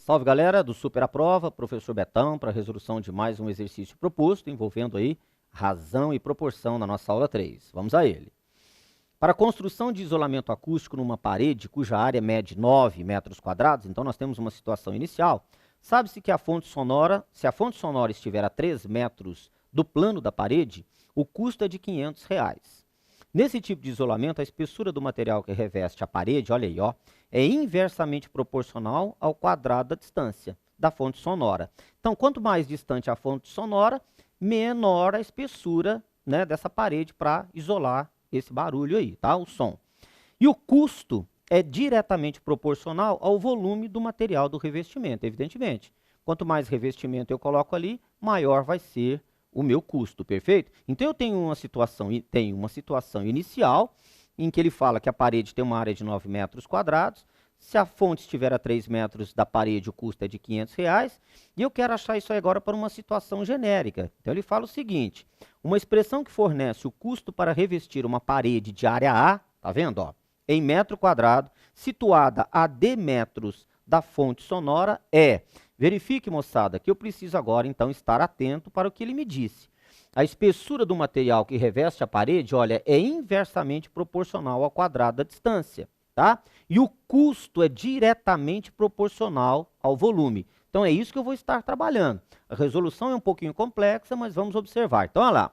Salve galera do Super à Prova, professor Betão, para a resolução de mais um exercício proposto envolvendo aí razão e proporção na nossa aula 3. Vamos a ele. Para a construção de isolamento acústico numa parede cuja área mede 9 metros quadrados, então nós temos uma situação inicial, sabe-se que se a fonte sonora estiver a 3 metros do plano da parede, o custo é de R$500. Nesse tipo de isolamento, a espessura do material que reveste a parede, olha aí, ó, é inversamente proporcional ao quadrado da distância da fonte sonora. Então, quanto mais distante a fonte sonora, menor a espessura, né, dessa parede para isolar esse barulho aí, tá? O som. E o custo é diretamente proporcional ao volume do material do revestimento, evidentemente. Quanto mais revestimento eu coloco ali, maior vai ser o meu custo, perfeito? Então eu tenho uma situação inicial em que ele fala que a parede tem uma área de 9 metros quadrados, se a fonte estiver a 3 metros da parede, o custo é de R$500, e eu quero achar isso aí agora para uma situação genérica. Então ele fala o seguinte, uma expressão que fornece o custo para revestir uma parede de área A, tá vendo, ó, em metro quadrado, situada a D metros da fonte sonora é... Verifique, moçada, que eu preciso agora, então, estar atento para o que ele me disse. A espessura do material que reveste a parede, olha, é inversamente proporcional ao quadrado da distância, tá? E o custo é diretamente proporcional ao volume. Então, é isso que eu vou estar trabalhando. A resolução é um pouquinho complexa, mas vamos observar. Então, olha lá.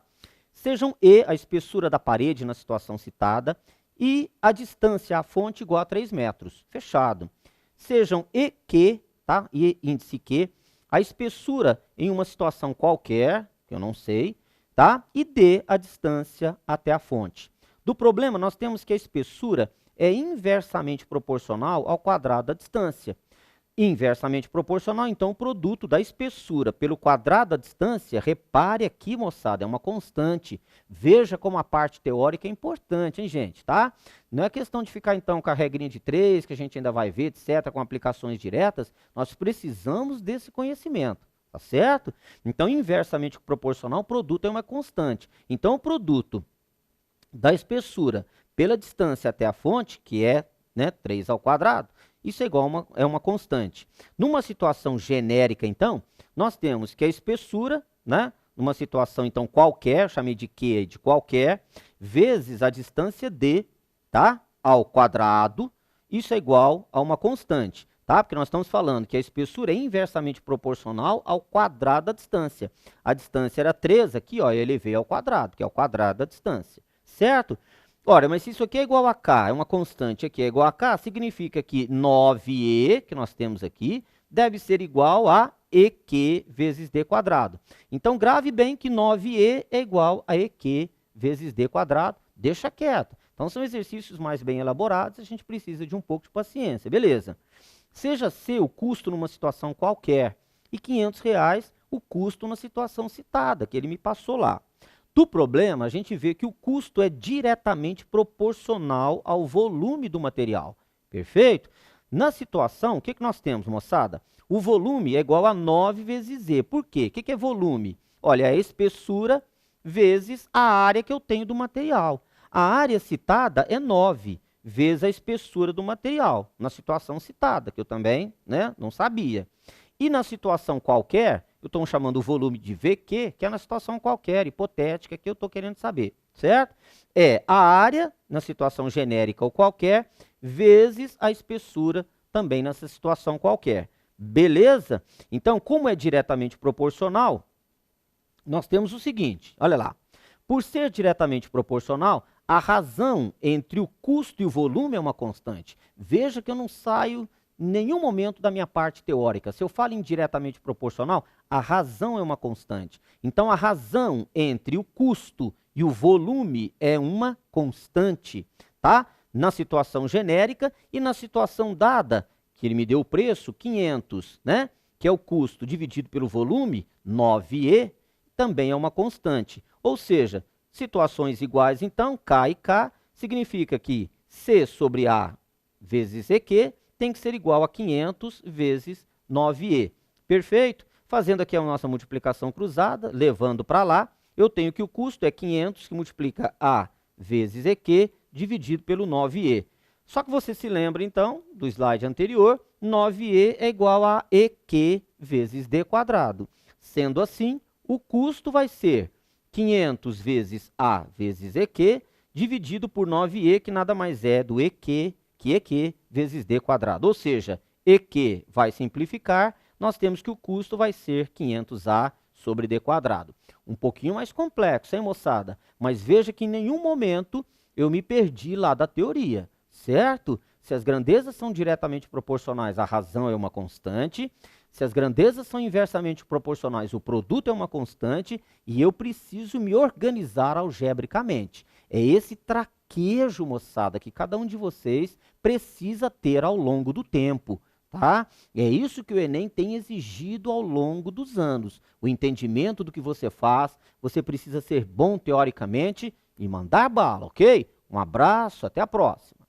Sejam E a espessura da parede na situação citada e a distância à fonte igual a 3 metros. Fechado. Sejam E que... Tá? E índice Q, a espessura em uma situação qualquer, que eu não sei, tá? E D, a distância até a fonte. Do problema, nós temos que a espessura é inversamente proporcional ao quadrado da distância. Inversamente proporcional, então, o produto da espessura pelo quadrado da distância, repare aqui, moçada, é uma constante. Veja como a parte teórica é importante, hein, gente, tá? Não é questão de ficar, então, com a regrinha de 3, que a gente ainda vai ver, etc., com aplicações diretas. Nós precisamos desse conhecimento, tá certo? Então, inversamente proporcional, o produto é uma constante. Então, o produto da espessura pela distância até a fonte, que é, né, 3 ao quadrado, isso é igual a uma constante. Numa situação genérica, então, nós temos que a espessura, né, numa situação, então, qualquer, chamei de Q de qualquer, vezes a distância D, tá, ao quadrado, isso é igual a uma constante, tá? Porque nós estamos falando que a espessura é inversamente proporcional ao quadrado da distância. A distância era 3, aqui, ó, eu elevei ao quadrado, que é o quadrado da distância, certo? Ora, mas se isso aqui é igual a K, é uma constante aqui é igual a K, significa que 9E, que nós temos aqui, deve ser igual a EQ vezes D quadrado. Então, grave bem que 9E é igual a EQ vezes D quadrado, deixa quieto. Então, são exercícios mais bem elaborados, a gente precisa de um pouco de paciência, beleza? Seja C o custo numa situação qualquer e R$500 o custo na situação citada, que ele me passou lá. Do problema, a gente vê que o custo é diretamente proporcional ao volume do material. Perfeito? Na situação, o que nós temos, moçada? O volume é igual a 9 vezes Z. Por quê? O que é volume? Olha, é a espessura vezes a área que eu tenho do material. A área citada é 9 vezes a espessura do material, na situação citada, que eu também, né, não sabia. E na situação qualquer, eu estou chamando o volume de VQ, que é na situação qualquer, hipotética, que eu estou querendo saber, certo? É a área, na situação genérica ou qualquer, vezes a espessura também nessa situação qualquer. Beleza? Então, como é diretamente proporcional, nós temos o seguinte, olha lá. Por ser diretamente proporcional, a razão entre o custo e o volume é uma constante. Veja que eu não saio em nenhum momento da minha parte teórica. Se eu falo em diretamente proporcional, a razão é uma constante. Então, a razão entre o custo e o volume é uma constante, tá? Na situação genérica e na situação dada, que ele me deu o preço, 500, né? Que é o custo dividido pelo volume, 9E, também é uma constante. Ou seja, situações iguais, então, K e K, significa que C sobre A vezes EQ tem que ser igual a 500 vezes 9E. Perfeito? Fazendo aqui a nossa multiplicação cruzada, levando para lá, eu tenho que o custo é 500, que multiplica A vezes EQ, dividido pelo 9E. Só que você se lembra, então, do slide anterior, 9e é igual a EQ vezes D quadrado. Sendo assim, o custo vai ser 500 vezes A vezes EQ, dividido por 9e, que nada mais é do EQ, que EQ vezes D quadrado. Ou seja, EQ vai simplificar, nós temos que o custo vai ser 500A sobre D quadrado. Um pouquinho mais complexo, hein, moçada? Mas veja que em nenhum momento eu me perdi lá da teoria, certo? Se as grandezas são diretamente proporcionais, a razão é uma constante. Se as grandezas são inversamente proporcionais, o produto é uma constante e eu preciso me organizar algebricamente. É esse traquejo, moçada, que cada um de vocês precisa ter ao longo do tempo, tá? É isso que o Enem tem exigido ao longo dos anos. O entendimento do que você faz, você precisa ser bom teoricamente e mandar bala, ok? Um abraço, até a próxima.